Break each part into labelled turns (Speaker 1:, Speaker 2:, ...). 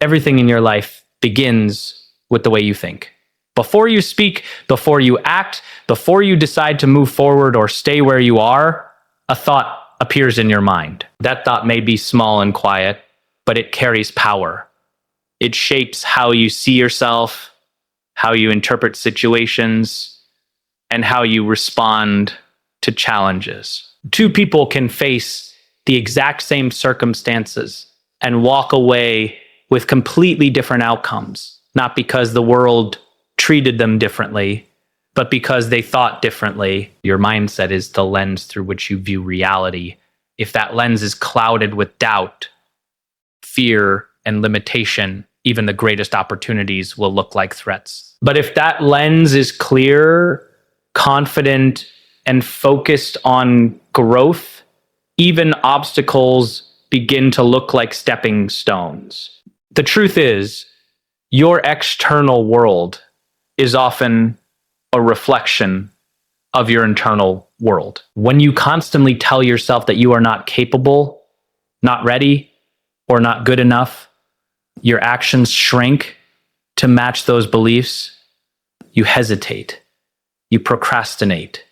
Speaker 1: Everything in your life begins with the way you think. Before you speak, before you act, before you decide to move forward or stay where you are, a thought appears in your mind. That thought may be small and quiet, but it carries power. It shapes how you see yourself, how you interpret situations, and how you respond to challenges. Two people can face the exact same circumstances and walk away with completely different outcomes, not because the world treated them differently, but because they thought differently. Your mindset is the lens through which you view reality. If that lens is clouded with doubt, fear, and limitation, even the greatest opportunities will look like threats. But if that lens is clear, confident, and focused on growth, even obstacles begin to look like stepping stones. The truth is, your external world is often a reflection of your internal world. When you constantly tell yourself that you are not capable, not ready, or not good enough, your actions shrink to match those beliefs. You hesitate, you procrastinate,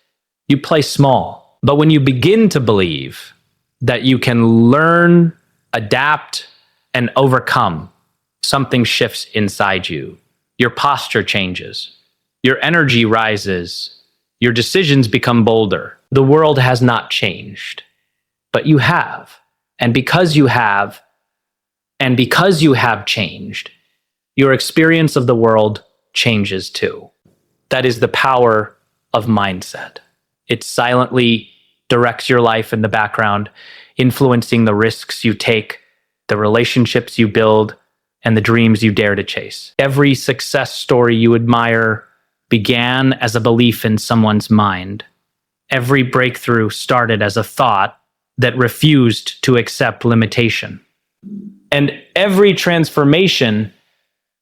Speaker 1: you play small. But when you begin to believe that you can learn, adapt, and overcome, something shifts inside you. Your posture changes, your energy rises, your decisions become bolder. The world has not changed, but you have. And because you have, and because you have changed, your experience of the world changes too. That is the power of mindset. It silently directs your life in the background, influencing the risks you take, the relationships you build, and the dreams you dare to chase. Every success story you admire began as a belief in someone's mind. Every breakthrough started as a thought that refused to accept limitation. And every transformation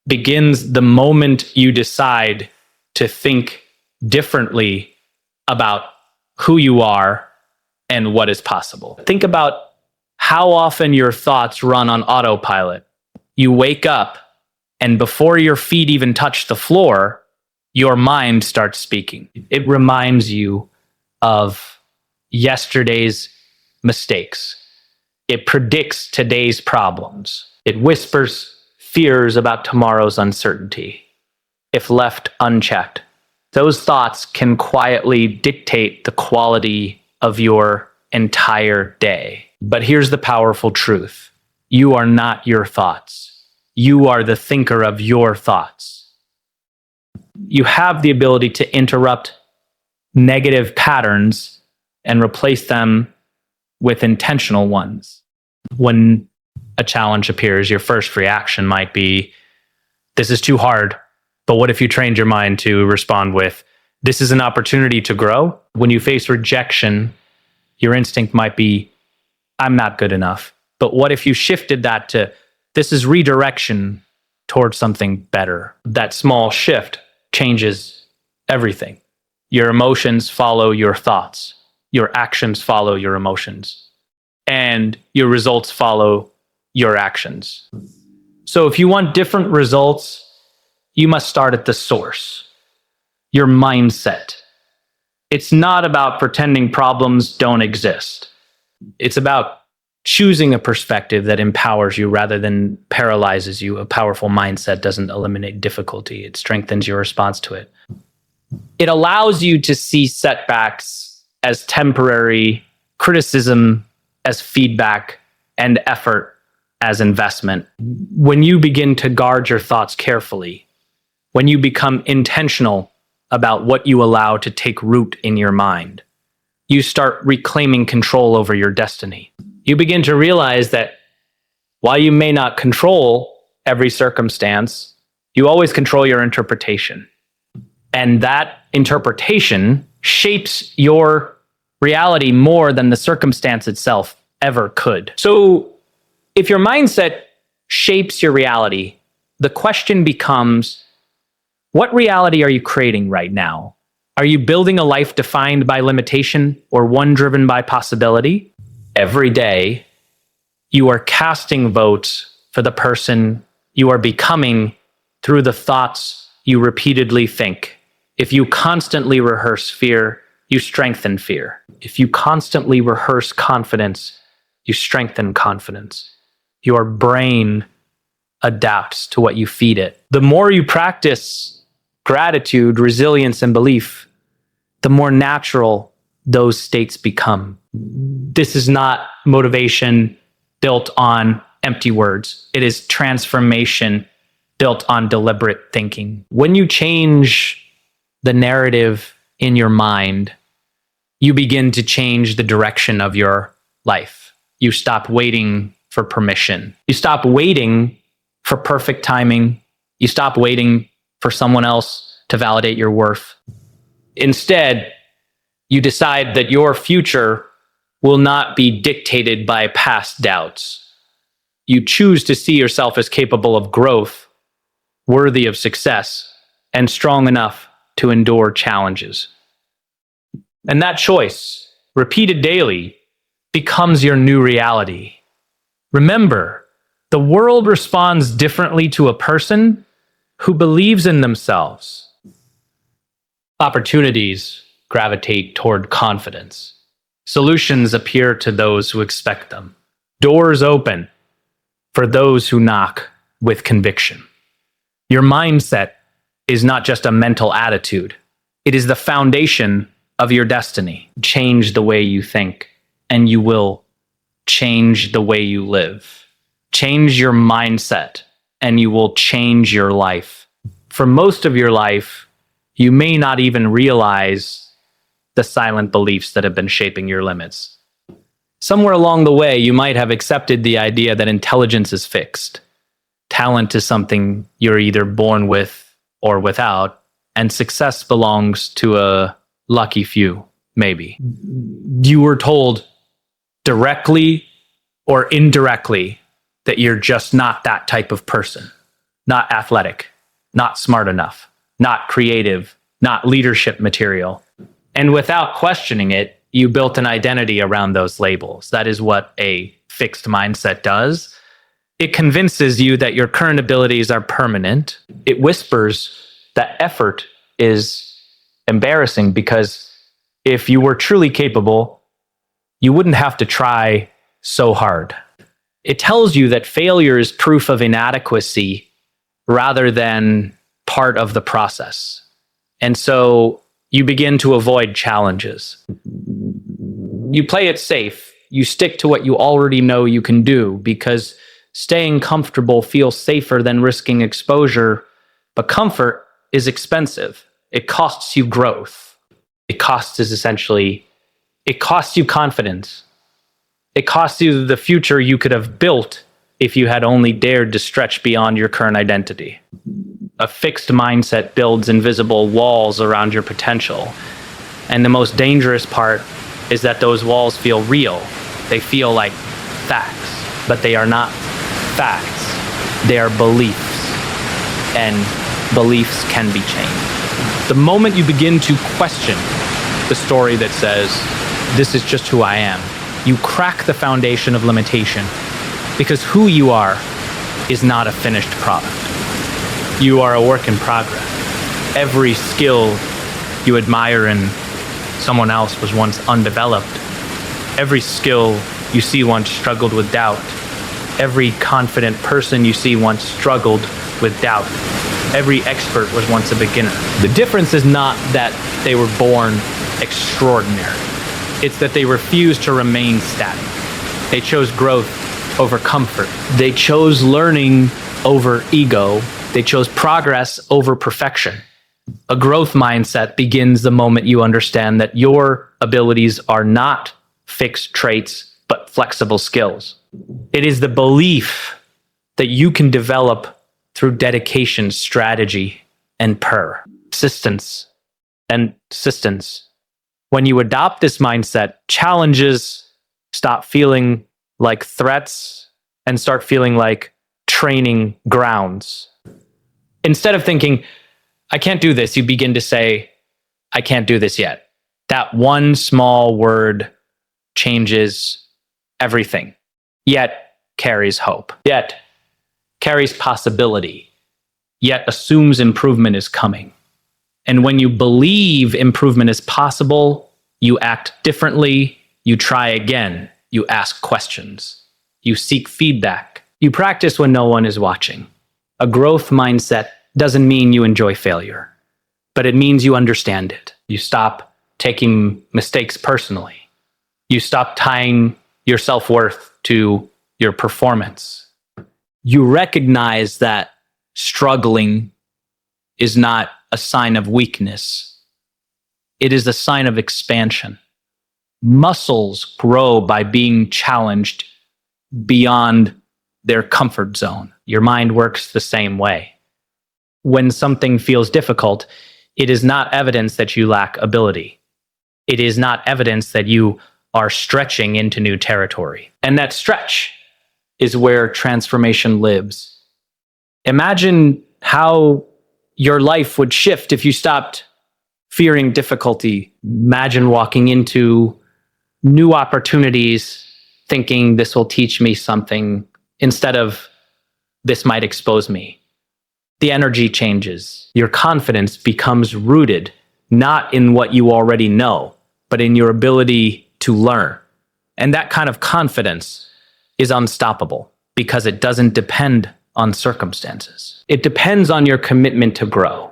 Speaker 1: begins the moment you decide to think differently about who you are and what is possible. Think about how often your thoughts run on autopilot. You wake up, and before your feet even touch the floor, your mind starts speaking. It reminds you of yesterday's mistakes. It predicts today's problems. It whispers fears about tomorrow's uncertainty. If left unchecked, those thoughts can quietly dictate the quality of your entire day. But here's the powerful truth. You are not your thoughts. You are the thinker of your thoughts. You have the ability to interrupt negative patterns and replace them with intentional ones. When a challenge appears, your first reaction might be, this is too hard. But what if you trained your mind to respond with, this is an opportunity to grow? When you face rejection, your instinct might be, I'm not good enough. But what if you shifted that to, this is redirection towards something better? That small shift changes everything. Your emotions follow your thoughts. Your actions follow your emotions. And your results follow your actions. So if you want different results, you must start at the source, your mindset. It's not about pretending problems don't exist. It's about choosing a perspective that empowers you rather than paralyzes you. A powerful mindset doesn't eliminate difficulty. It strengthens your response to it. It allows you to see setbacks as temporary, criticism as feedback, and effort as investment. When you begin to guard your thoughts carefully, when you become intentional about what you allow to take root in your mind, you start reclaiming control over your destiny. You begin to realize that while you may not control every circumstance, you always control your interpretation. And that interpretation shapes your reality more than the circumstance itself ever could. So if your mindset shapes your reality, the question becomes, what reality are you creating right now? Are you building a life defined by limitation or one driven by possibility? Every day, you are casting votes for the person You are becoming through the thoughts you repeatedly think. If you constantly rehearse fear, you strengthen fear. If you constantly rehearse confidence, you strengthen confidence. Your brain adapts to what you feed it. The more you practice gratitude, resilience, and belief, the more natural those states become. This is not motivation built on empty words. It is transformation built on deliberate thinking. When you change the narrative in your mind, you begin to change the direction of your life. You stop waiting for permission. You stop waiting for perfect timing. You stop waiting for someone else to validate your worth. Instead, you decide that your future will not be dictated by past doubts. You choose to see yourself as capable of growth, worthy of success, and strong enough to endure challenges. And that choice, repeated daily, becomes your new reality. Remember, the world responds differently to a person who believes in themselves. Opportunities gravitate toward confidence. Solutions appear to those who expect them. Doors open for those who knock with conviction. Your mindset is not just a mental attitude. It is the foundation of your destiny. Change the way you think, and you will change the way you live. Change your mindset, and you will change your life. For most of your life, you may not even realize the silent beliefs that have been shaping your limits. Somewhere along the way, you might have accepted the idea that intelligence is fixed. Talent is something you're either born with or without, and success belongs to a lucky few, maybe. You were told directly or indirectly that you're just not that type of person, not athletic, not smart enough, not creative, not leadership material. And without questioning it, you built an identity around those labels. That is what a fixed mindset does. It convinces you that your current abilities are permanent. It whispers that effort is embarrassing because if you were truly capable, you wouldn't have to try so hard. It tells you that failure is proof of inadequacy rather than part of the process. And so you begin to avoid challenges. You play it safe. You stick to what you already know you can do because staying comfortable feels safer than risking exposure. But comfort is expensive. It costs you growth. It costs you confidence. It costs you the future you could have built if you had only dared to stretch beyond your current identity. A fixed mindset builds invisible walls around your potential. And the most dangerous part is that those walls feel real. They feel like facts, but they are not facts. They are beliefs. And beliefs can be changed. The moment you begin to question the story that says, this is just who I am, you crack the foundation of limitation because who you are is not a finished product. You are a work in progress. Every skill you admire in someone else was once undeveloped. Every skill you see once struggled with doubt. Every confident person you see once struggled with doubt. Every expert was once a beginner. The difference is not that they were born extraordinary. It's that they refused to remain static. They chose growth over comfort. They chose learning over ego. They chose progress over perfection. A growth mindset begins the moment you understand that your abilities are not fixed traits, but flexible skills. It is the belief that you can develop through dedication, strategy, and persistence. When you adopt this mindset, challenges stop feeling like threats and start feeling like training grounds. Instead of thinking, I can't do this, you begin to say, I can't do this yet. That one small word changes everything, yet carries hope. Yet carries possibility, yet assumes improvement is coming. And when you believe improvement is possible, you act differently, you try again, you ask questions, you seek feedback, you practice when no one is watching. A growth mindset doesn't mean you enjoy failure, but it means you understand it. You stop taking mistakes personally. You stop tying your self-worth to your performance. You recognize that struggling is not a sign of weakness. It is a sign of expansion. Muscles grow by being challenged beyond their comfort zone. Your mind works the same way. When something feels difficult, it is not evidence that you lack ability. It is not evidence that you are stretching into new territory. And that stretch is where transformation lives. Imagine how your life would shift if you stopped fearing difficulty. Imagine walking into new opportunities thinking this will teach me something instead of this might expose me. The energy changes. Your confidence becomes rooted not in what you already know, but in your ability to learn. And that kind of confidence is unstoppable because it doesn't depend on circumstances. It depends on your commitment to grow.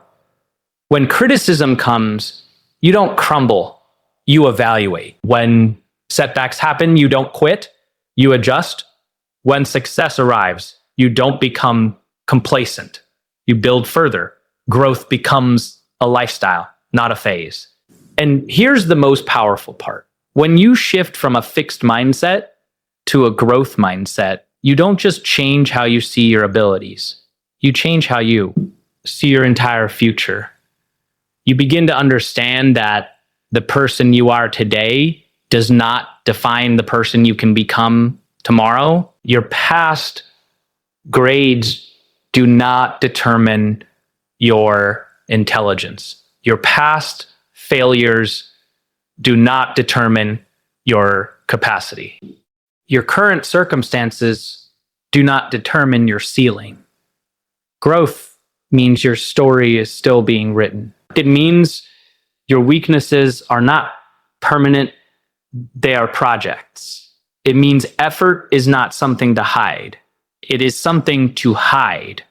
Speaker 1: When criticism comes, you don't crumble, you evaluate. When setbacks happen, you don't quit, you adjust. When success arrives, you don't become complacent, you build further. Growth becomes a lifestyle, not a phase. And here's the most powerful part. When you shift from a fixed mindset to a growth mindset, you don't just change how you see your abilities. You change how you see your entire future. You begin to understand that the person you are today does not define the person you can become tomorrow. Your past grades do not determine your intelligence. Your past failures do not determine your capacity. Your current circumstances do not determine your ceiling. Growth means your story is still being written. It means your weaknesses are not permanent, they are projects. It means effort is not something to hide. It is something to hide.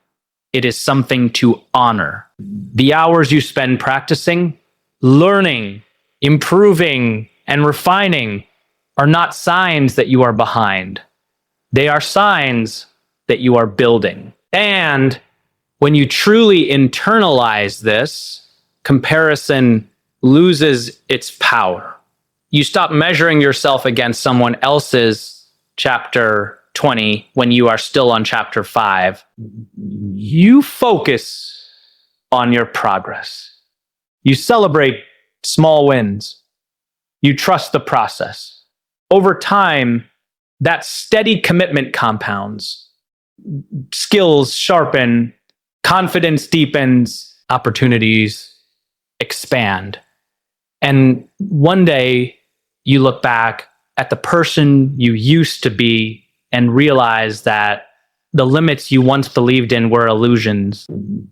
Speaker 1: It is something to honor. The hours you spend practicing, learning, improving, and refining are not signs that you are behind. They are signs that you are building. And when you truly internalize this, comparison loses its power. You stop measuring yourself against someone else's chapter 20 when you are still on chapter 5. You focus on your progress. You celebrate small wins. You trust the process. Over time, that steady commitment compounds. Skills sharpen, confidence deepens, opportunities expand. And one day you look back at the person you used to be and realize that the limits you once believed in were illusions.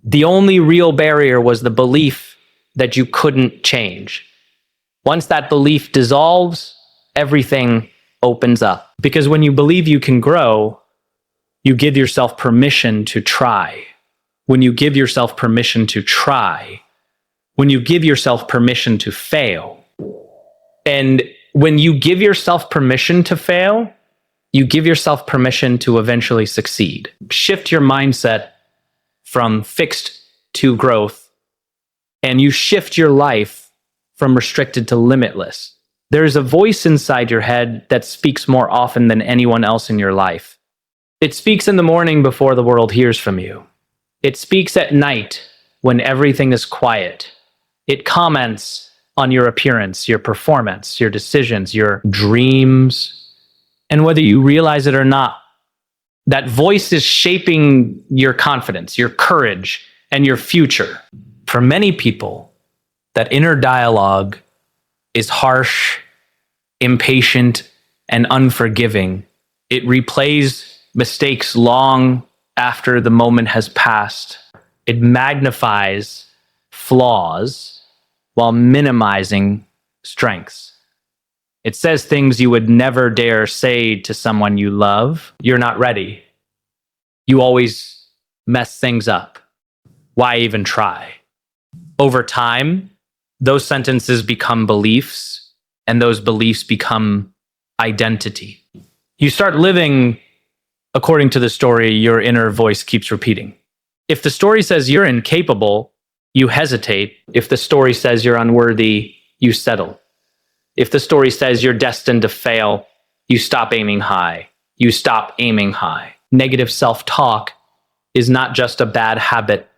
Speaker 1: The only real barrier was the belief that you couldn't change. Once that belief dissolves, everything opens up. Because when you believe you can grow, you give yourself permission to try. When you give yourself permission to try, when you give yourself permission to fail, and when you give yourself permission to fail, you give yourself permission to eventually succeed. Shift your mindset from fixed to growth, and you shift your life from restricted to limitless. There is a voice inside your head that speaks more often than anyone else in your life. It speaks in the morning before the world hears from you. It speaks at night when everything is quiet. It comments on your appearance, your performance, your decisions, your dreams. And whether you realize it or not, that voice is shaping your confidence, your courage, and your future. For many people, that inner dialogue is harsh, impatient, and unforgiving. It replays mistakes long after the moment has passed. It magnifies flaws while minimizing strengths. It says things you would never dare say to someone you love. You're not ready. You always mess things up. Why even try? Over time, those sentences become beliefs, and those beliefs become identity. You start living according to the story your inner voice keeps repeating. If the story says you're incapable, you hesitate. If the story says you're unworthy, you settle. If the story says you're destined to fail, you stop aiming high. You stop aiming high. Negative self-talk is not just a bad habit.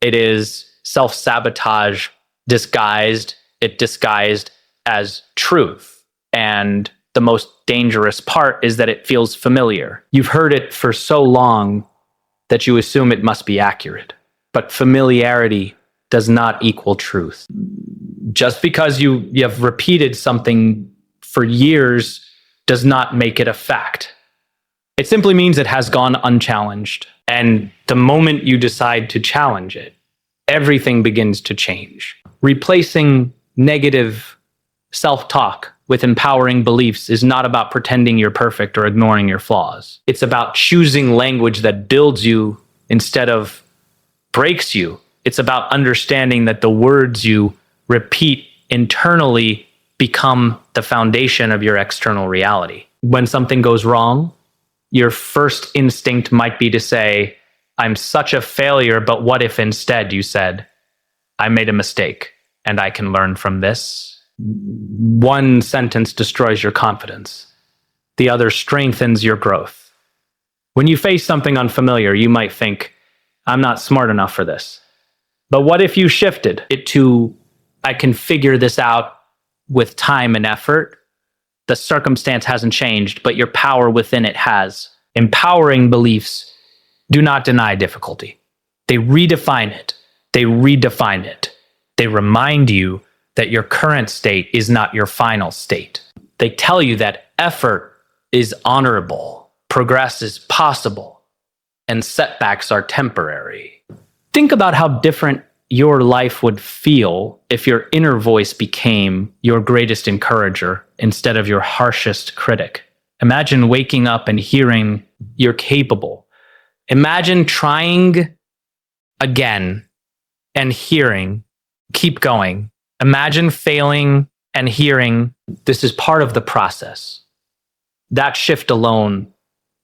Speaker 1: It is self-sabotage disguised as truth. And the most dangerous part is that it feels familiar. You've heard it for so long that you assume it must be accurate. But familiarity does not equal truth. Just because you have repeated something for years does not make it a fact. It simply means it has gone unchallenged. And the moment you decide to challenge it, everything begins to change. Replacing negative self-talk with empowering beliefs is not about pretending you're perfect or ignoring your flaws. It's about choosing language that builds you instead of breaks you. It's about understanding that the words you repeat internally become the foundation of your external reality. When something goes wrong, your first instinct might be to say, I'm such a failure, but what if instead you said, I made a mistake and I can learn from this? One sentence destroys your confidence. The other strengthens your growth. When you face something unfamiliar, you might think, I'm not smart enough for this. But what if you shifted it to, I can figure this out with time and effort? The circumstance hasn't changed, but your power within it has. Empowering beliefs do not deny difficulty. They redefine it. They redefine it. They remind you that your current state is not your final state. They tell you that effort is honorable, progress is possible, and setbacks are temporary. Think about how different your life would feel if your inner voice became your greatest encourager instead of your harshest critic. Imagine waking up and hearing you're capable. Imagine trying again and hearing, keep going. Imagine failing and hearing, this is part of the process. That shift alone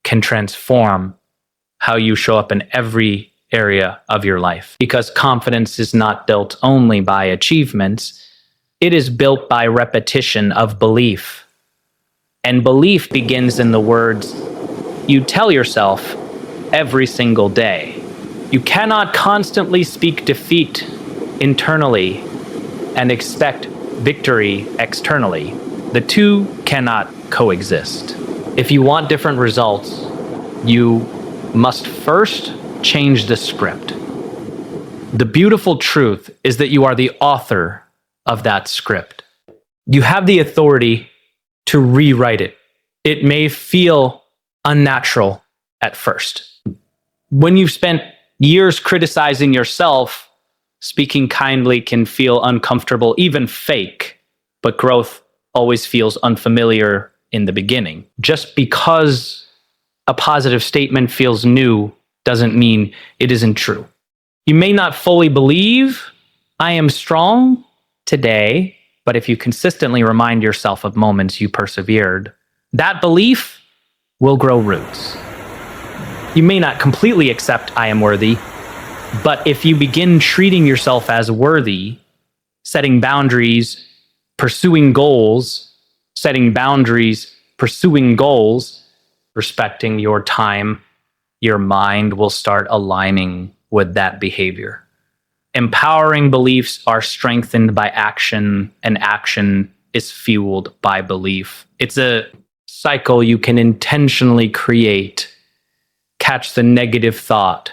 Speaker 1: can transform how you show up in every area of your life. Because confidence is not built only by achievements, it is built by repetition of belief. And belief begins in the words you tell yourself every single day. You cannot constantly speak defeat internally and expect victory externally. The two cannot coexist. If you want different results, you must first change the script. The beautiful truth is that you are the author of that script. You have the authority to rewrite it. It may feel unnatural at first. When you've spent years criticizing yourself, speaking kindly can feel uncomfortable, even fake, but growth always feels unfamiliar in the beginning. Just because a positive statement feels new doesn't mean it isn't true. You may not fully believe I am strong today, but if you consistently remind yourself of moments you persevered, that belief will grow roots. You may not completely accept I am worthy, but if you begin treating yourself as worthy, setting boundaries, pursuing goals, respecting your time, your mind will start aligning with that behavior. Empowering beliefs are strengthened by action, and action is fueled by belief. It's a cycle you can intentionally create. Catch the negative thought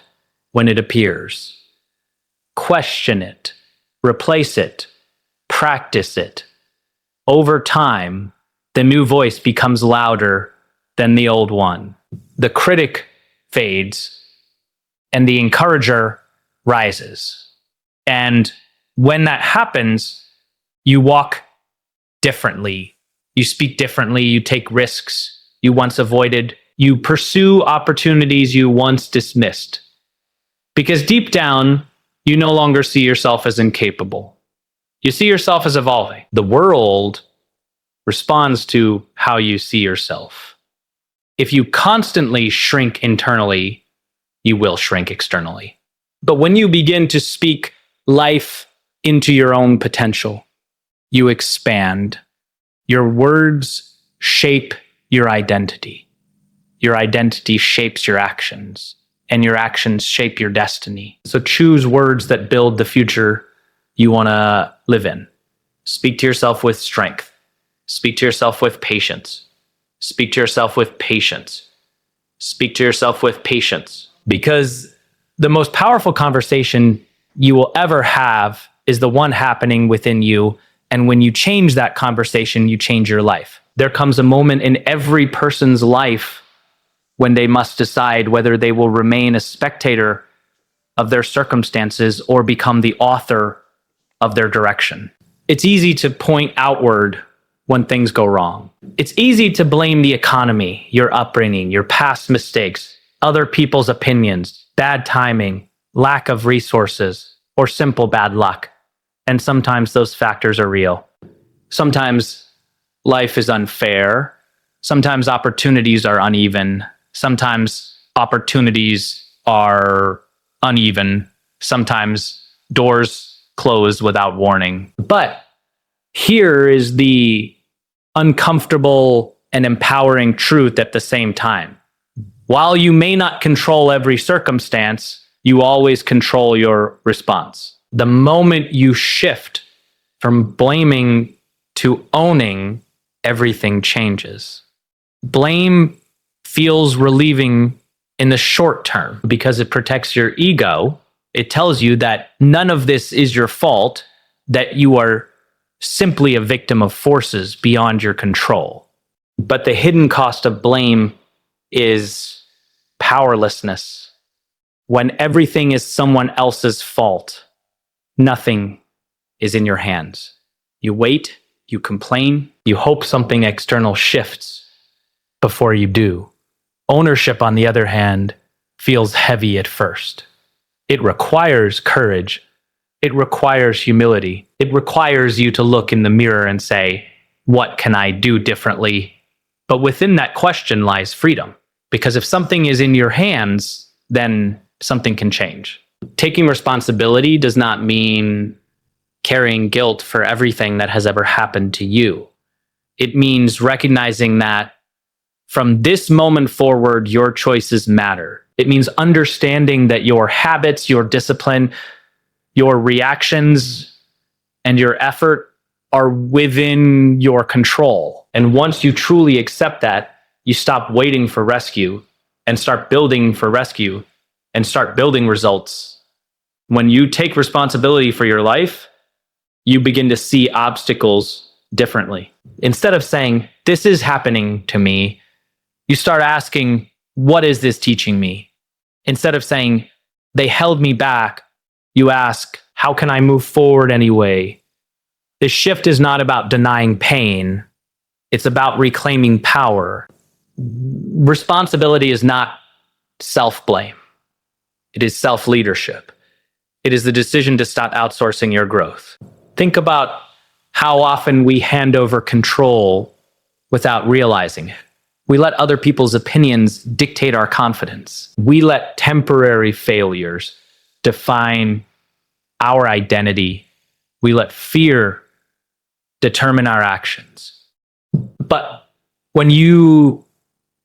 Speaker 1: when it appears. Question it, replace it, practice it. Over time, the new voice becomes louder than the old one. The critic fades, and the encourager rises. And when that happens, you walk differently. You speak differently. You take risks you once avoided. You pursue opportunities you once dismissed. Because deep down, you no longer see yourself as incapable. You see yourself as evolving. The world responds to how you see yourself. If you constantly shrink internally, you will shrink externally. But when you begin to speak life into your own potential, you expand. Your words shape your identity. Your identity shapes your actions, and your actions shape your destiny. So choose words that build the future you want to live in. Speak to yourself with strength. Speak to yourself with patience. Speak to yourself with patience. Speak to yourself with patience. Because the most powerful conversation you will ever have is the one happening within you. And when you change that conversation, you change your life. There comes a moment in every person's life when they must decide whether they will remain a spectator of their circumstances or become the author of their direction. It's easy to point outward when things go wrong. It's easy to blame the economy, your upbringing, your past mistakes, other people's opinions, bad timing, lack of resources, or simple bad luck. And sometimes those factors are real. Sometimes life is unfair. Sometimes opportunities are uneven. Sometimes opportunities are uneven. Sometimes doors close without warning. But here is the uncomfortable and empowering truth at the same time. While you may not control every circumstance, you always control your response. The moment you shift from blaming to owning, everything changes. Blame feels relieving in the short term because it protects your ego. It tells you that none of this is your fault, that you are simply a victim of forces beyond your control. But the hidden cost of blame is powerlessness. When everything is someone else's fault, nothing is in your hands. You wait, you complain, you hope something external shifts before you do. Ownership, on the other hand, feels heavy at first. It requires courage. It requires humility. It requires you to look in the mirror and say, what can I do differently? But within that question lies freedom. Because if something is in your hands, then something can change. Taking responsibility does not mean carrying guilt for everything that has ever happened to you. It means recognizing that from this moment forward, your choices matter. It means understanding that your habits, your discipline, your reactions, and your effort are within your control. And once you truly accept that, you stop waiting for rescue and start building for rescue and start building results. When you take responsibility for your life, you begin to see obstacles differently. Instead of saying, this is happening to me, you start asking, what is this teaching me? Instead of saying, they held me back, you ask, how can I move forward anyway? This shift is not about denying pain. It's about reclaiming power. Responsibility is not self-blame. It is self-leadership. It is the decision to stop outsourcing your growth. Think about how often we hand over control without realizing it. We let other people's opinions dictate our confidence. We let temporary failures define our identity. We let fear determine our actions. But when you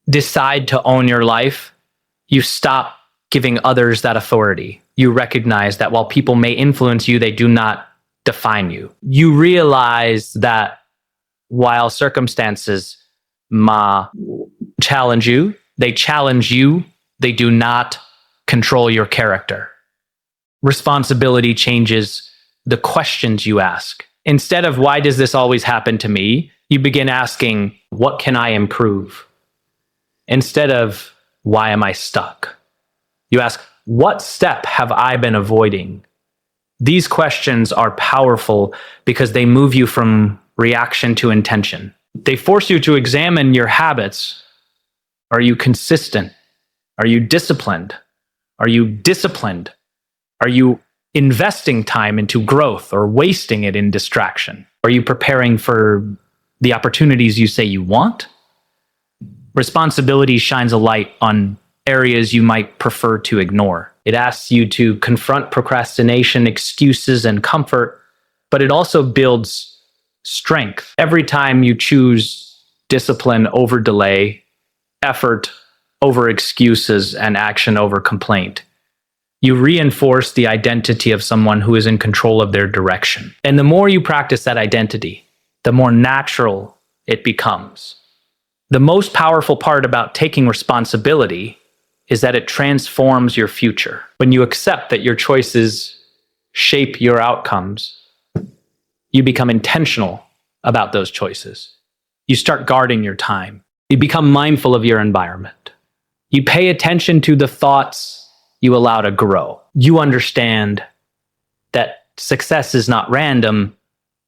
Speaker 1: decide to own your life, you stop giving others that authority. You recognize that while people may influence you, they do not define you. You realize that while circumstances challenge you, they do not control your character. Responsibility changes the questions you ask. Instead of why does this always happen to me, you begin asking, what can I improve? Instead of why am I stuck? You ask, What step have I been avoiding? These questions are powerful because they move you from reaction to intention. They force you to examine your habits. Are you consistent? Are you disciplined? Are you disciplined? Are you investing time into growth or wasting it in distraction? Are you preparing for the opportunities you say you want? Responsibility shines a light on areas you might prefer to ignore. It asks you to confront procrastination, excuses, and comfort, but it also builds strength. Every time you choose discipline over delay, effort over excuses, and action over complaint, you reinforce the identity of someone who is in control of their direction. And the more you practice that identity, the more natural it becomes. The most powerful part about taking responsibility is that it transforms your future. When you accept that your choices shape your outcomes, you become intentional about those choices. You start guarding your time. You become mindful of your environment. You pay attention to the thoughts you allow to grow. You understand that success is not random.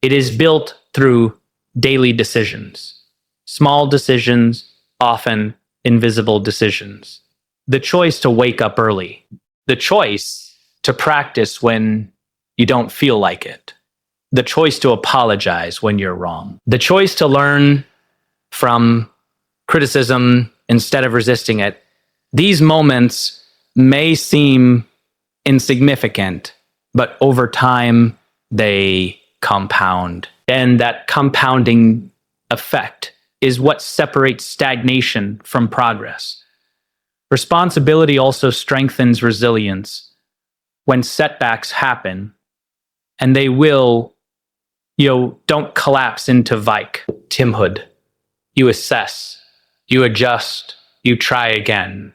Speaker 1: It is built through daily decisions. Small decisions, often invisible decisions. The choice to wake up early. The choice to practice when you don't feel like it. The choice to apologize when you're wrong. The choice to learn from criticism instead of resisting it. These moments may seem insignificant, but over time, they compound. And that compounding effect is what separates stagnation from progress. Responsibility also strengthens resilience. When setbacks happen, and they will, don't collapse into victimhood. You assess, you adjust, you try again.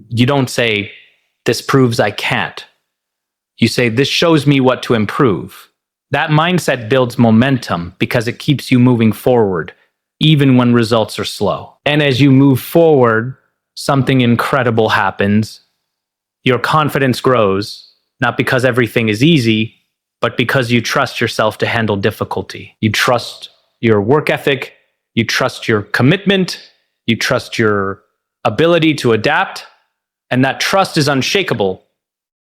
Speaker 1: You don't say, this proves I can't. You say, this shows me what to improve. That mindset builds momentum because it keeps you moving forward, even when results are slow. And as you move forward, something incredible happens. Your confidence grows, not because everything is easy, but because you trust yourself to handle difficulty. You trust your work ethic, you trust your commitment, you trust your ability to adapt, and that trust is unshakable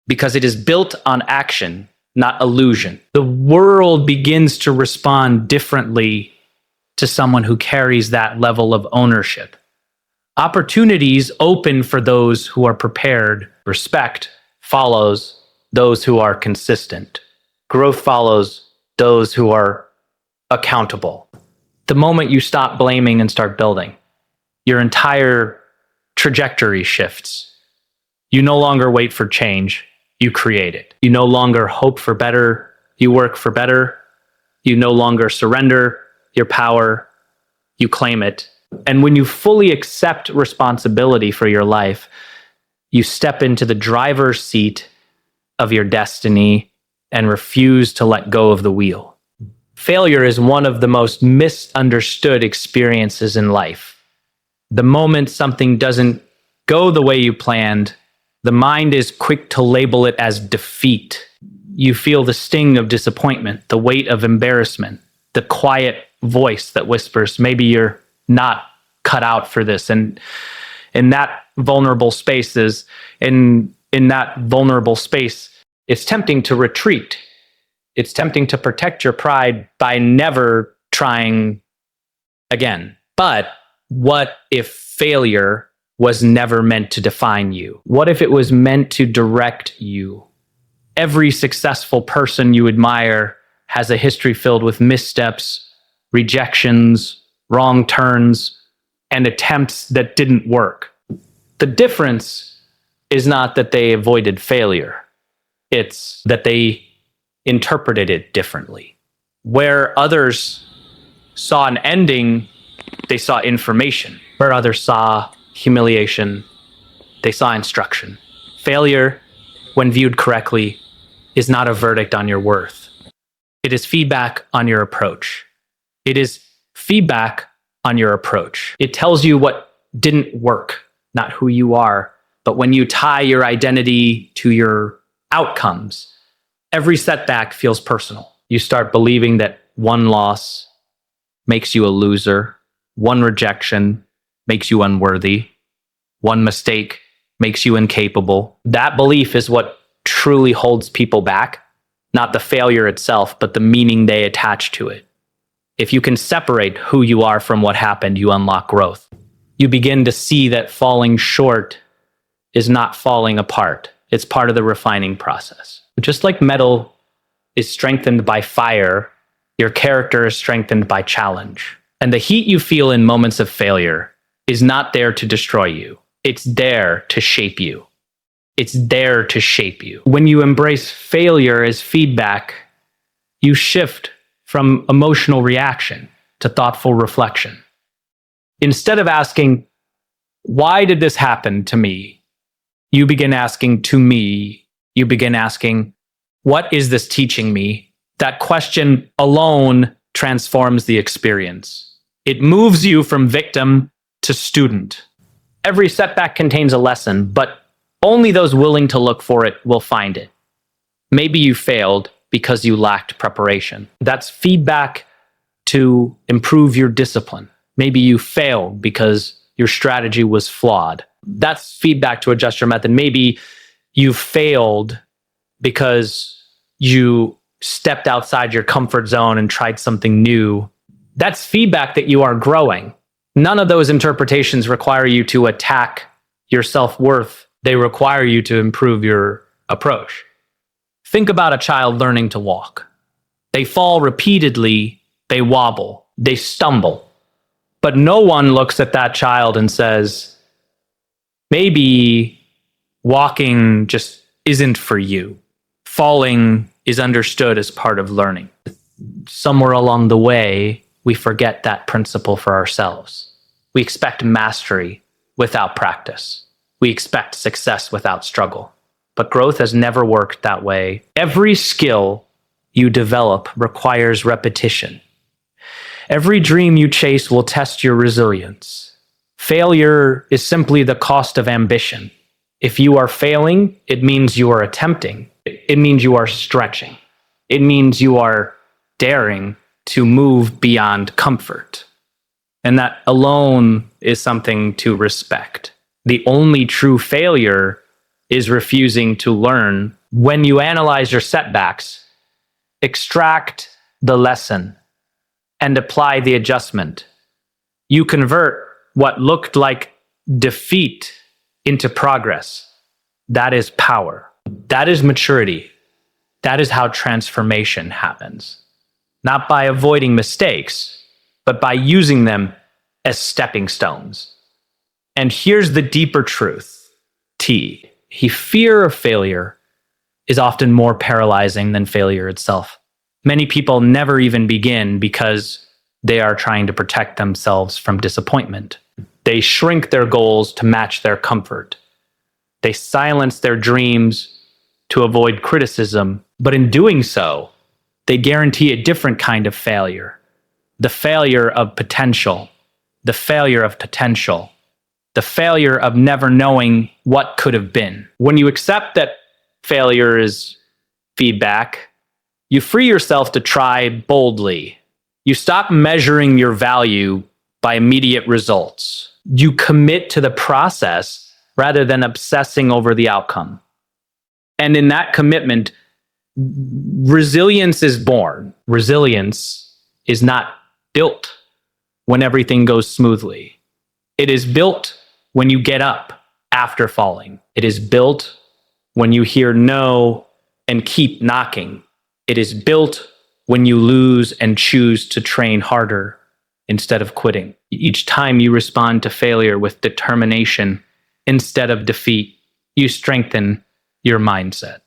Speaker 1: because it is built on action, not illusion. The world begins to respond differently to someone who carries that level of ownership. Opportunities open for those who are prepared. Respect follows those who are consistent. Growth follows those who are accountable. The moment you stop blaming and start building, your entire trajectory shifts. You no longer wait for change, you create it. You no longer hope for better, you work for better. You no longer surrender your power, you claim it. And when you fully accept responsibility for your life, you step into the driver's seat of your destiny and refuse to let go of the wheel. Failure is one of the most misunderstood experiences in life. The moment something doesn't go the way you planned, the mind is quick to label it as defeat. You feel the sting of disappointment, the weight of embarrassment, the quiet voice that whispers, maybe you're not cut out for this. And in that vulnerable space, it's tempting to retreat. It's tempting to protect your pride by never trying again. But what if failure was never meant to define you? What if it was meant to direct you? Every successful person you admire has a history filled with missteps, rejections, wrong turns, and attempts that didn't work. The difference is not that they avoided failure. It's that they interpreted it differently. Where others saw an ending, they saw information. Where others saw humiliation, they saw instruction. Failure, when viewed correctly, is not a verdict on your worth. It is feedback on your approach. It is feedback on your approach. It tells you what didn't work, not who you are, But when you tie your identity to your outcomes, every setback feels personal. You start believing that one loss makes you a loser, one rejection makes you unworthy, one mistake makes you incapable. That belief is what truly holds people back, not the failure itself, but the meaning they attach to it. If you can separate who you are from what happened, you unlock growth. You begin to see that falling short is not falling apart. It's part of the refining process. Just like metal is strengthened by fire, your character is strengthened by challenge. And the heat you feel in moments of failure is not there to destroy you. It's there to shape you. It's there to shape you. When you embrace failure as feedback, you shift from emotional reaction to thoughtful reflection. Instead of asking, why did this happen to me? You begin asking, to me, you begin asking, what is this teaching me? That question alone transforms the experience. It moves you from victim to student. Every setback contains a lesson, but only those willing to look for it will find it. Maybe you failed because you lacked preparation. That's feedback to improve your discipline. Maybe you failed because your strategy was flawed. That's feedback to adjust your method. Maybe you failed because you stepped outside your comfort zone and tried something new. That's feedback that you are growing. None of those interpretations require you to attack your self-worth. They require you to improve your approach. Think about a child learning to walk. They fall repeatedly, they wobble, they stumble. But no one looks at that child and says, maybe walking just isn't for you. Falling is understood as part of learning. Somewhere along the way, we forget that principle for ourselves. We expect mastery without practice. We expect success without struggle. But growth has never worked that way. Every skill you develop requires repetition. Every dream you chase will test your resilience. Failure is simply the cost of ambition. If you are failing, it means you are attempting. It means you are stretching. It means you are daring to move beyond comfort. And that alone is something to respect. The only true failure is refusing to learn. When you analyze your setbacks, extract the lesson and apply the adjustment. You convert what looked like defeat into progress. That is power. That is maturity. That is how transformation happens. Not by avoiding mistakes, but by using them as stepping stones. And here's the deeper truth. Fear of failure is often more paralyzing than failure itself. Many people never even begin because they are trying to protect themselves from disappointment. They shrink their goals to match their comfort. They silence their dreams to avoid criticism. But in doing so, they guarantee a different kind of failure. The failure of potential. The failure of potential. The failure of never knowing what could have been. When you accept that failure is feedback, you free yourself to try boldly. You stop measuring your value by immediate results. You commit to the process rather than obsessing over the outcome. And in that commitment, resilience is born. Resilience is not built when everything goes smoothly. It is built when you get up after falling. It is built when you hear no and keep knocking. It is built when you lose and choose to train harder instead of quitting. Each time you respond to failure with determination instead of defeat, you strengthen your mindset.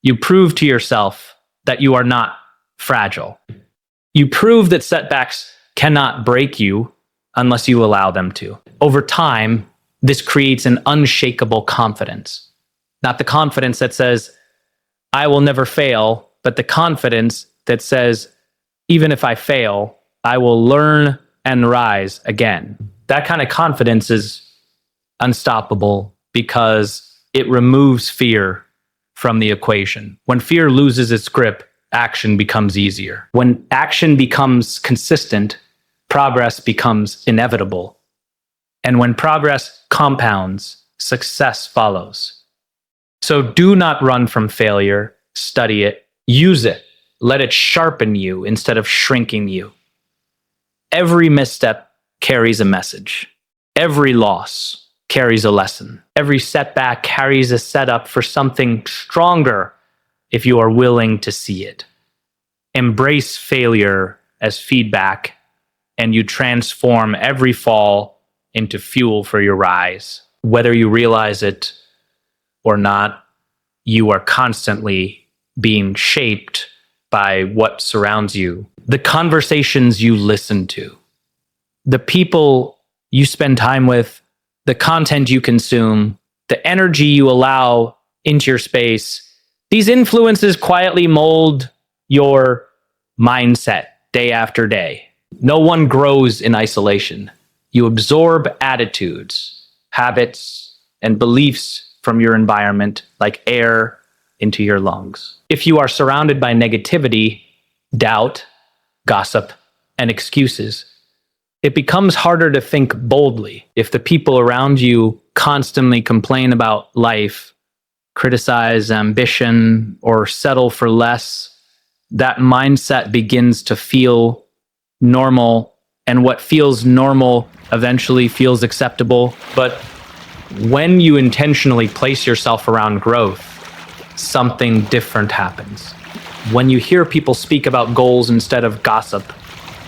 Speaker 1: You prove to yourself that you are not fragile. You prove that setbacks cannot break you unless you allow them to. Over time, this creates an unshakable confidence. Not the confidence that says, I will never fail, but the confidence that says, even if I fail, I will learn and rise again. That kind of confidence is unstoppable because it removes fear from the equation. When fear loses its grip, action becomes easier. When action becomes consistent, progress becomes inevitable. And when progress compounds, success follows. So do not run from failure. Study it. Use it. Let it sharpen you instead of shrinking you. Every misstep carries a message. Every loss carries a lesson. Every setback carries a setup for something stronger if you are willing to see it. Embrace failure as feedback, and you transform every fall into fuel for your rise. Whether you realize it or not, you are constantly being shaped by what surrounds you, the conversations you listen to, the people you spend time with, the content you consume, the energy you allow into your space. These influences quietly mold your mindset day after day. No one grows in isolation. You absorb attitudes, habits, and beliefs from your environment like air into your lungs. If you are surrounded by negativity, doubt, gossip, and excuses, it becomes harder to think boldly. If the people around you constantly complain about life, criticize ambition, or settle for less, that mindset begins to feel normal, and what feels normal eventually feels acceptable. But when you intentionally place yourself around growth, something different happens. When you hear people speak about goals instead of gossip,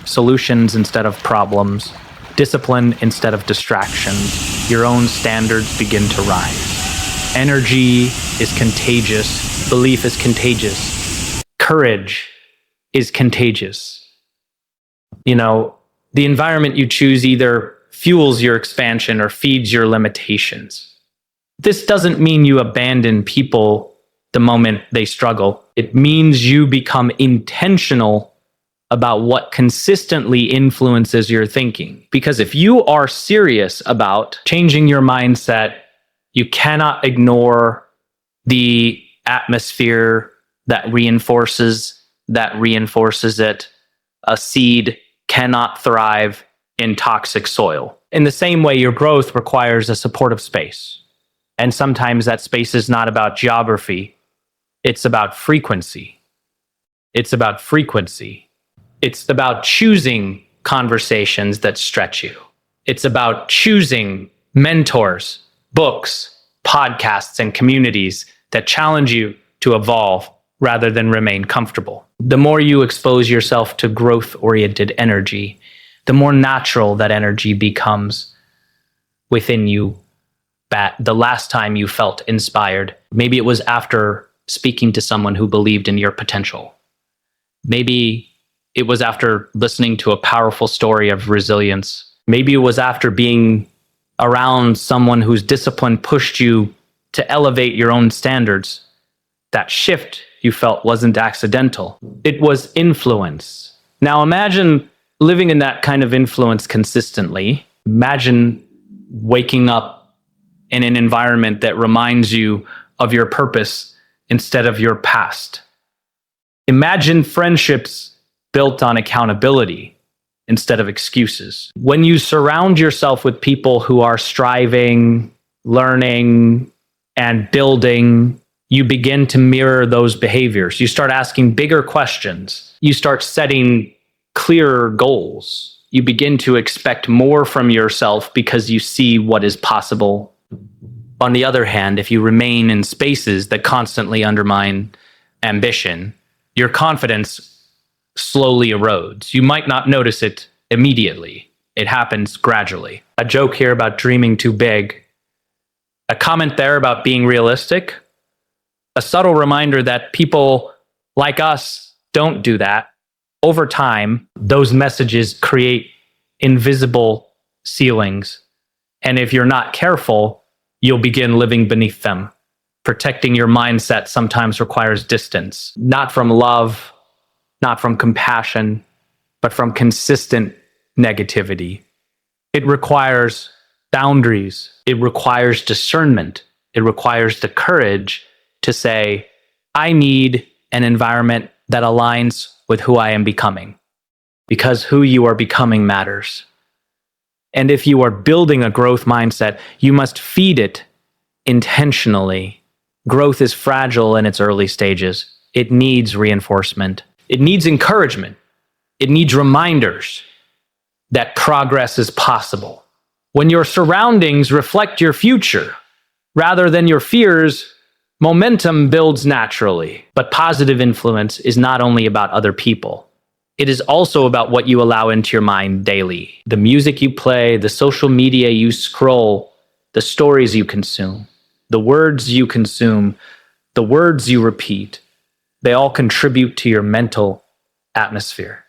Speaker 1: solutions instead of problems, discipline instead of distractions, your own standards begin to rise. Energy is contagious. Belief is contagious. Courage is contagious. The environment you choose either fuels your expansion or feeds your limitations. This doesn't mean you abandon people the moment they struggle. It means you become intentional about what consistently influences your thinking. Because if you are serious about changing your mindset, you cannot ignore the atmosphere that reinforces it. A seed cannot thrive in toxic soil. In the same way, your growth requires a supportive space. And sometimes that space is not about geography. It's about frequency. It's about choosing conversations that stretch you. It's about choosing mentors, books, podcasts, and communities that challenge you to evolve rather than remain comfortable. The more you expose yourself to growth-oriented energy, the more natural that energy becomes within you. The last time you felt inspired, maybe it was after speaking to someone who believed in your potential. Maybe it was after listening to a powerful story of resilience. Maybe it was after being around someone whose discipline pushed you to elevate your own standards. That shift you felt wasn't accidental. It was influence. Now imagine living in that kind of influence consistently. Imagine waking up in an environment that reminds you of your purpose instead of your past. Imagine friendships built on accountability instead of excuses. When you surround yourself with people who are striving, learning, and building, you begin to mirror those behaviors. You start asking bigger questions. You start setting clearer goals. You begin to expect more from yourself because you see what is possible. On the other hand, if you remain in spaces that constantly undermine ambition, your confidence slowly erodes. You might not notice it immediately. It happens gradually. A joke here about dreaming too big. A comment there about being realistic. A subtle reminder that people like us don't do that. Over time, those messages create invisible ceilings. And if you're not careful, you'll begin living beneath them. Protecting your mindset sometimes requires distance, not from love, not from compassion, but from consistent negativity. It requires boundaries. It requires discernment. It requires the courage to say, I need an environment that aligns with who I am becoming, because who you are becoming matters. And if you are building a growth mindset, you must feed it intentionally. Growth is fragile in its early stages. It needs reinforcement. It needs encouragement. It needs reminders that progress is possible. When your surroundings reflect your future rather than your fears, momentum builds naturally. But positive influence is not only about other people. It is also about what you allow into your mind daily. The music you play, the social media you scroll, the stories you consume, the words you consume, the words you repeat, they all contribute to your mental atmosphere.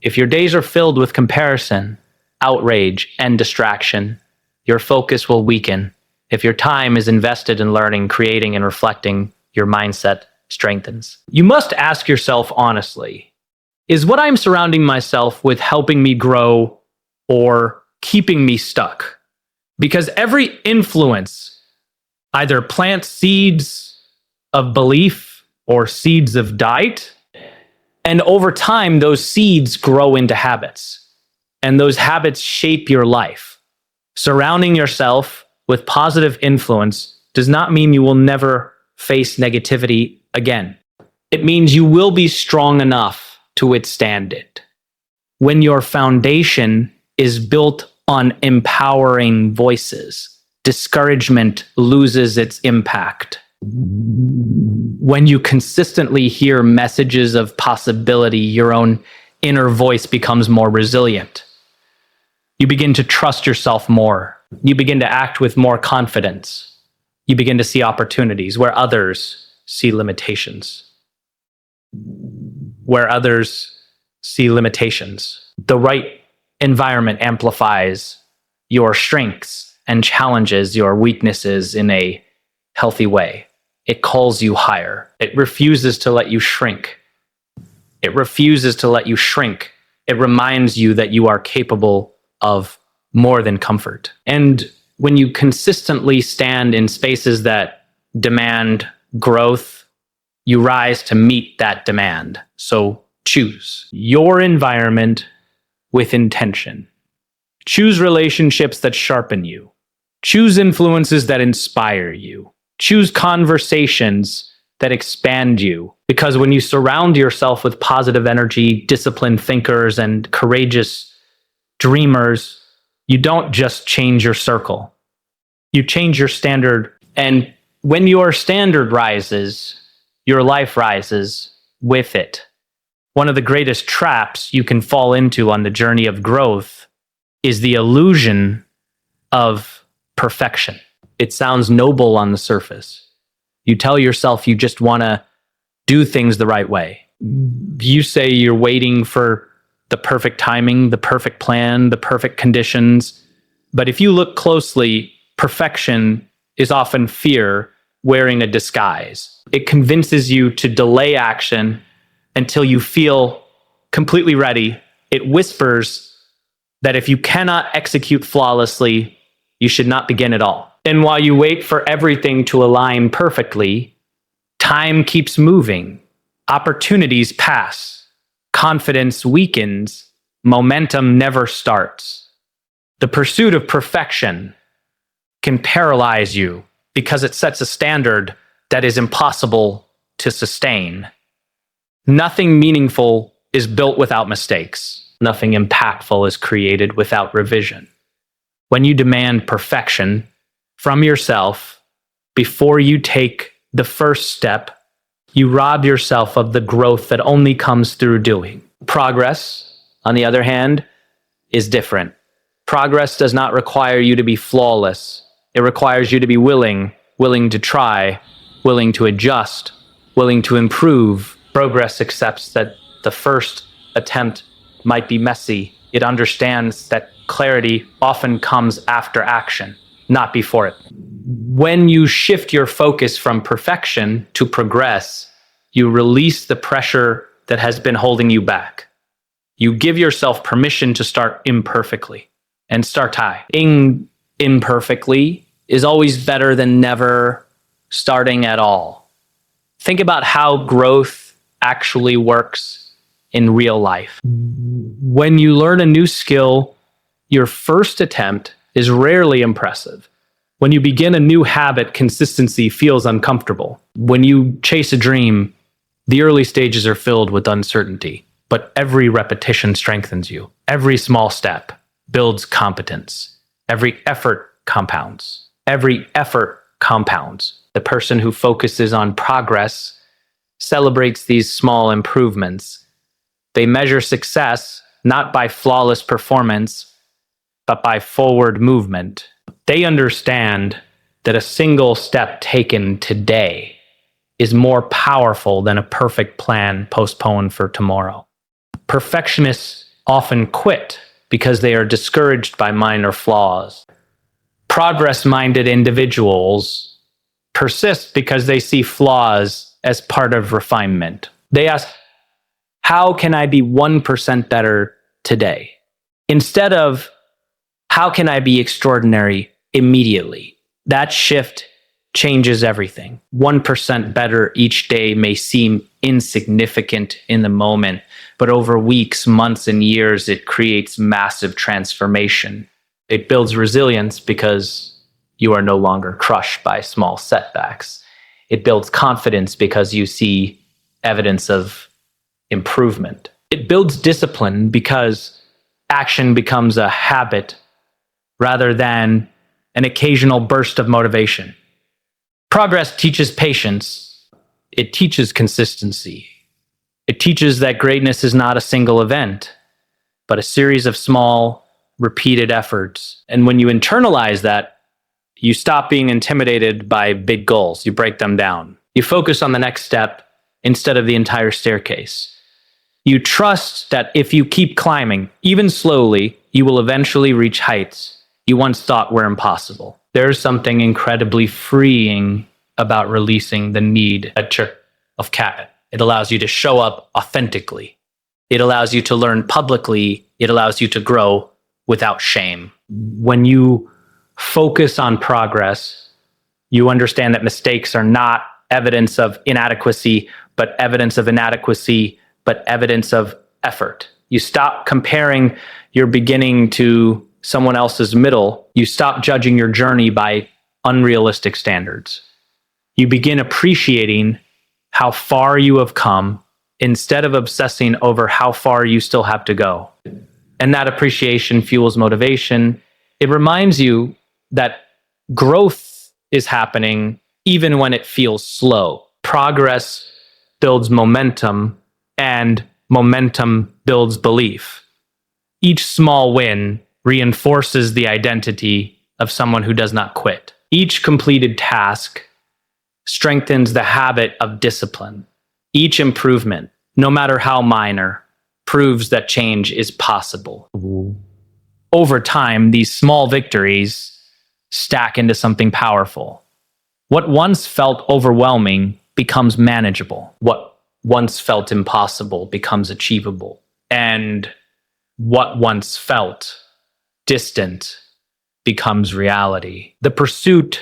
Speaker 1: If your days are filled with comparison, outrage, and distraction, your focus will weaken. If your time is invested in learning, creating, and reflecting, your mindset strengthens. You must ask yourself honestly, is what I'm surrounding myself with helping me grow or keeping me stuck? Because every influence either plants seeds of belief or seeds of doubt, and over time, those seeds grow into habits, and those habits shape your life. Surrounding yourself with positive influence does not mean you will never face negativity again. It means you will be strong enough to withstand it. When your foundation is built on empowering voices, discouragement loses its impact. When you consistently hear messages of possibility, your own inner voice becomes more resilient. You begin to trust yourself more. You begin to act with more confidence. You begin to see opportunities where others see limitations. The right environment amplifies your strengths and challenges your weaknesses in a healthy way. It calls you higher. It refuses to let you shrink. It reminds you that you are capable of more than comfort. And when you consistently stand in spaces that demand growth, you rise to meet that demand. So choose your environment with intention. Choose relationships that sharpen you. Choose influences that inspire you. Choose conversations that expand you. Because when you surround yourself with positive energy, disciplined thinkers, and courageous dreamers, you don't just change your circle. You change your standard. And when your standard rises, your life rises with it. One of the greatest traps you can fall into on the journey of growth is the illusion of perfection. It sounds noble on the surface. You tell yourself you just want to do things the right way. You say you're waiting for the perfect timing, the perfect plan, the perfect conditions. But if you look closely, perfection is often fear wearing a disguise. It convinces you to delay action until you feel completely ready. It whispers that if you cannot execute flawlessly, you should not begin at all. And while you wait for everything to align perfectly, time keeps moving. Opportunities pass. Confidence weakens. Momentum never starts. The pursuit of perfection can paralyze you because it sets a standard that is impossible to sustain. Nothing meaningful is built without mistakes. Nothing impactful is created without revision. When you demand perfection from yourself before you take the first step, you rob yourself of the growth that only comes through doing. Progress, on the other hand, is different. Progress does not require you to be flawless. It requires you to be willing to try, willing to adjust, willing to improve. Progress accepts that the first attempt might be messy. It understands that clarity often comes after action, not before it. When you shift your focus from perfection to progress, you release the pressure that has been holding you back. You give yourself permission to start imperfectly and start high. imperfectly is always better than never starting at all. Think about how growth actually works in real life. When you learn a new skill, your first attempt is rarely impressive. When you begin a new habit, consistency feels uncomfortable. When you chase a dream, the early stages are filled with uncertainty, but every repetition strengthens you. Every small step builds competence. Every effort compounds. Every effort compounds. The person who focuses on progress celebrates these small improvements. They measure success not by flawless performance, but by forward movement. They understand that a single step taken today is more powerful than a perfect plan postponed for tomorrow. Perfectionists often quit because they are discouraged by minor flaws. Progress-minded individuals persist because they see flaws as part of refinement. They ask, how can I be 1% better today? Instead of, how can I be extraordinary immediately? That shift changes everything. 1% better each day may seem insignificant in the moment, but over weeks, months, and years, it creates massive transformation. It builds resilience because you are no longer crushed by small setbacks. It builds confidence because you see evidence of improvement. It builds discipline because action becomes a habit rather than an occasional burst of motivation. Progress teaches patience. It teaches consistency. It teaches that greatness is not a single event, but a series of small, repeated efforts. And when you internalize that, you stop being intimidated by big goals. You break them down. You focus on the next step instead of the entire staircase. You trust that if you keep climbing, even slowly, you will eventually reach heights you once thought were impossible. There's something incredibly freeing about releasing the need of cat. It allows you to show up authentically. It allows you to learn publicly. It allows you to grow without shame. When you focus on progress, you understand that mistakes are not evidence of inadequacy, but evidence of inadequacy, but evidence of effort. You stop comparing your beginning to someone else's middle. You stop judging your journey by unrealistic standards. You begin appreciating how far you have come instead of obsessing over how far you still have to go. And that appreciation fuels motivation. It reminds you that growth is happening even when it feels slow. Progress builds momentum, and momentum builds belief. Each small win reinforces the identity of someone who does not quit. Each completed task strengthens the habit of discipline. Each improvement, no matter how minor, proves that change is possible. Over time, these small victories stack into something powerful. What once felt overwhelming becomes manageable. What once felt impossible becomes achievable. And what once felt distant becomes reality. The pursuit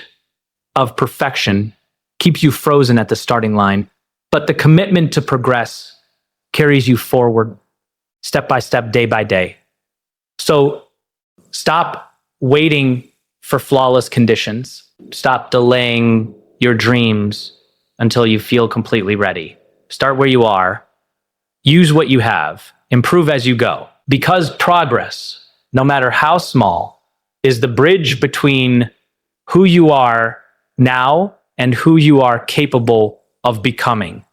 Speaker 1: of perfection keeps you frozen at the starting line, but the commitment to progress carries you forward step by step, day by day. So stop waiting for flawless conditions. Stop delaying your dreams until you feel completely ready. Start where you are. Use what you have. Improve as you go. Because progress, no matter how small, is the bridge between who you are now and who you are capable of becoming.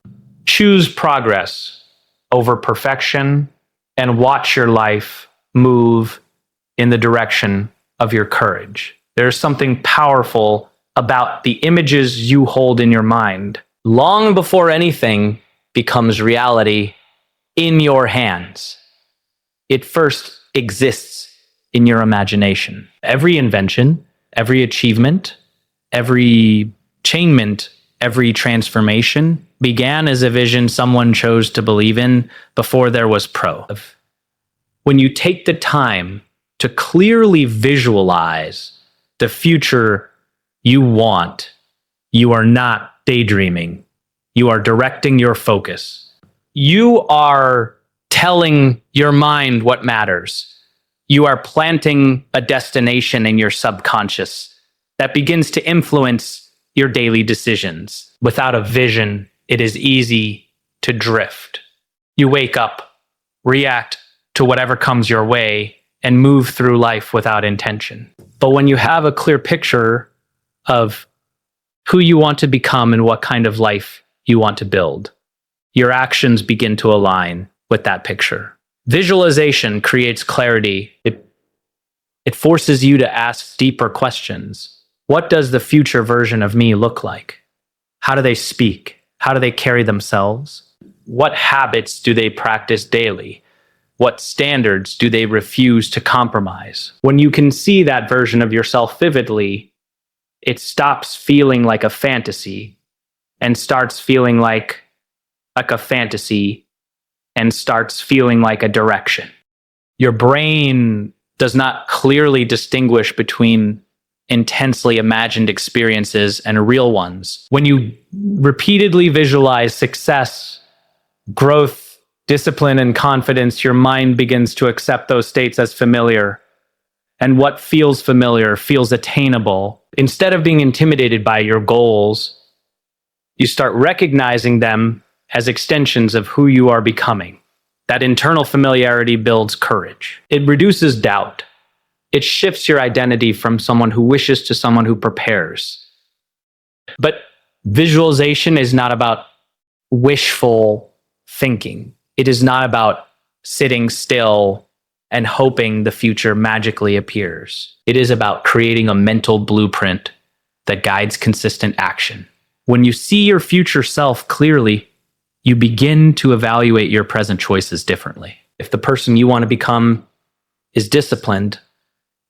Speaker 1: Choose progress over perfection and watch your life move in the direction of your courage. There's something powerful about the images you hold in your mind long before anything becomes reality in your hands. It first exists in your imagination. Every invention, every achievement, every attainment, every transformation began as a vision someone chose to believe in before there was proof. When you take the time to clearly visualize, the future you want. You are not daydreaming. You are directing your focus. You are telling your mind what matters. You are planting a destination in your subconscious that begins to influence your daily decisions. Without a vision, it is easy to drift. You wake up, react to whatever comes your way, and move through life without intention. But when you have a clear picture of who you want to become and what kind of life you want to build, your actions begin to align with that picture. Visualization creates clarity. It forces you to ask deeper questions. What does the future version of me look like? How do they speak? How do they carry themselves? What habits do they practice daily? What standards do they refuse to compromise? When you can see that version of yourself vividly, it stops feeling like a fantasy and starts feeling like a fantasy and starts feeling like a direction. Your brain does not clearly distinguish between intensely imagined experiences and real ones. When you repeatedly visualize success, growth, discipline, and confidence, your mind begins to accept those states as familiar. And what feels familiar feels attainable. Instead of being intimidated by your goals, you start recognizing them as extensions of who you are becoming. That internal familiarity builds courage. It reduces doubt. It shifts your identity from someone who wishes to someone who prepares. But visualization is not about wishful thinking. It is not about sitting still and hoping the future magically appears. It is about creating a mental blueprint that guides consistent action. When you see your future self clearly, you begin to evaluate your present choices differently. If the person you want to become is disciplined,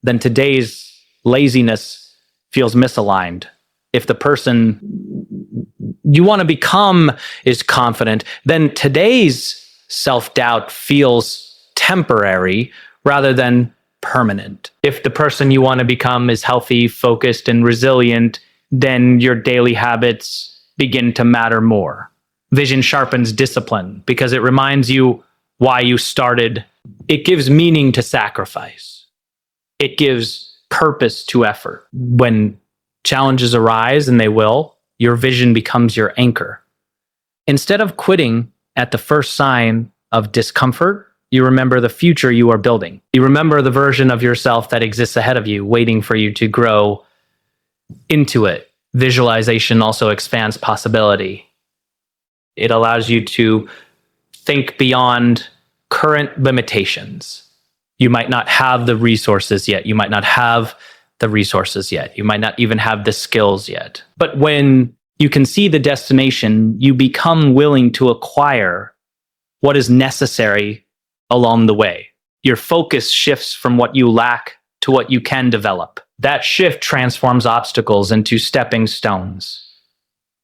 Speaker 1: then today's laziness feels misaligned. If the person you want to become is confident, then today's self-doubt feels temporary rather than permanent. If the person you want to become is healthy, focused, and resilient, then your daily habits begin to matter more. Vision sharpens discipline because it reminds you why you started. It gives meaning to sacrifice. It gives purpose to effort. When challenges arise, and they will, your vision becomes your anchor. Instead of quitting at the first sign of discomfort, you remember the future you are building. You remember the version of yourself that exists ahead of you, waiting for you to grow into it. Visualization also expands possibility. It allows you to think beyond current limitations. You might not have the resources yet. You might not have the resources yet. You might not even have the skills yet. But when you can see the destination, you become willing to acquire what is necessary along the way. Your focus shifts from what you lack to what you can develop. That shift transforms obstacles into stepping stones.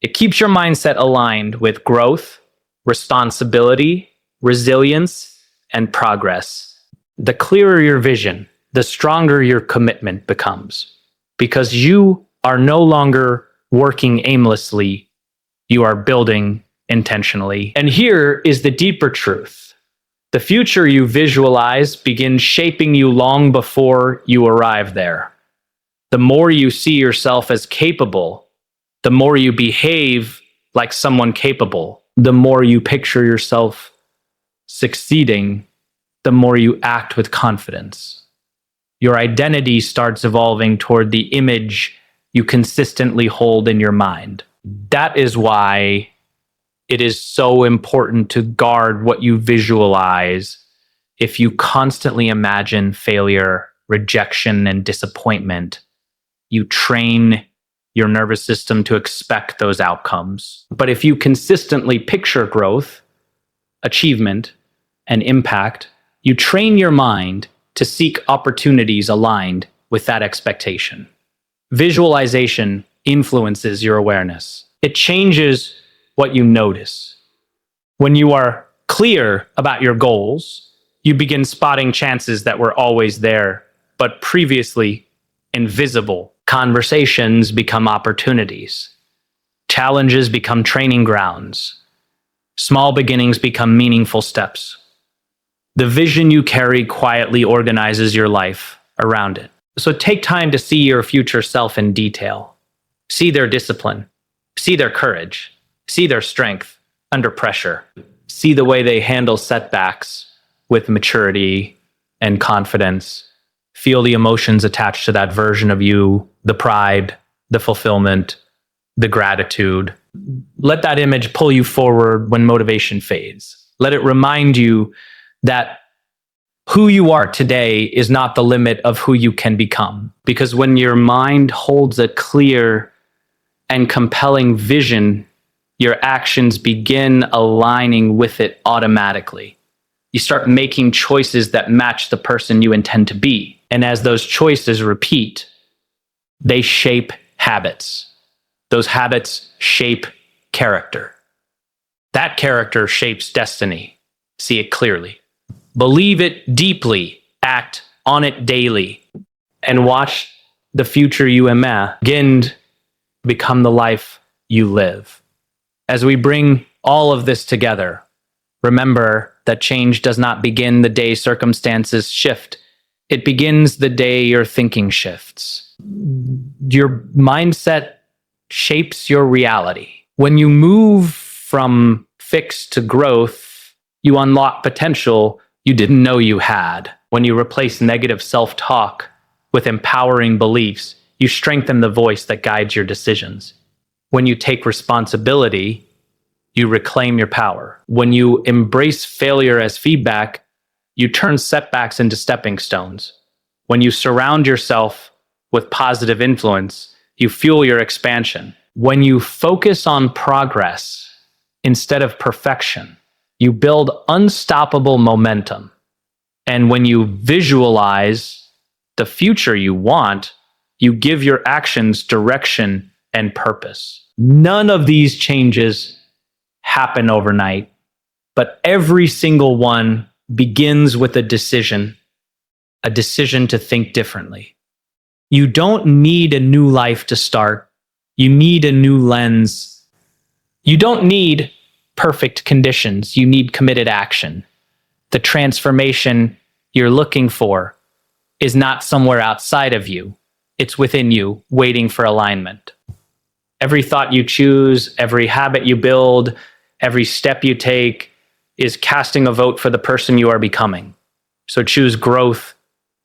Speaker 1: It keeps your mindset aligned with growth, responsibility, resilience, and progress. The clearer your vision, the stronger your commitment becomes, because you are no longer working aimlessly, you are building intentionally. And here is the deeper truth. The future you visualize begins shaping you long before you arrive there. The more you see yourself as capable, the more you behave like someone capable, the more you picture yourself succeeding, the more you act with confidence. Your identity starts evolving toward the image you consistently hold in your mind. That is why it is so important to guard what you visualize. If you constantly imagine failure, rejection, and disappointment, you train your nervous system to expect those outcomes. But if you consistently picture growth, achievement, and impact, you train your mind to seek opportunities aligned with that expectation. Visualization influences your awareness. It changes what you notice. When you are clear about your goals, you begin spotting chances that were always there, but previously invisible. Conversations become opportunities. Challenges become training grounds. Small beginnings become meaningful steps. The vision you carry quietly organizes your life around it. So take time to see your future self in detail. See their discipline. See their courage. See their strength under pressure. See the way they handle setbacks with maturity and confidence. Feel the emotions attached to that version of you, the pride, the fulfillment, the gratitude. Let that image pull you forward when motivation fades. Let it remind you that who you are today is not the limit of who you can become. Because when your mind holds a clear and compelling vision, your actions begin aligning with it automatically. You start making choices that match the person you intend to be. And as those choices repeat, they shape habits. Those habits shape character. That character shapes destiny. See it clearly. Believe it deeply. Act on it daily. And watch the future you imagined become the life you live. As we bring all of this together, remember that change does not begin the day circumstances shift. It begins the day your thinking shifts. Your mindset shapes your reality. When you move from fixed to growth, you unlock potential you didn't know you had. When you replace negative self-talk with empowering beliefs, you strengthen the voice that guides your decisions. When you take responsibility, you reclaim your power. When you embrace failure as feedback, you turn setbacks into stepping stones. When you surround yourself with positive influence, you fuel your expansion. When you focus on progress instead of perfection, you build unstoppable momentum. And when you visualize the future you want, you give your actions direction and purpose. None of these changes happen overnight, but every single one begins with a decision to think differently. You don't need a new life to start. You need a new lens. You don't need perfect conditions. You need committed action. The transformation you're looking for is not somewhere outside of you. It's within you, waiting for alignment. Every thought you choose, every habit you build, every step you take is casting a vote for the person you are becoming. So choose growth,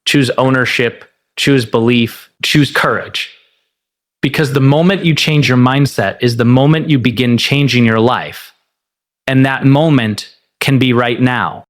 Speaker 1: choose ownership, choose belief, choose courage. Because the moment you change your mindset is the moment you begin changing your life. And that moment can be right now.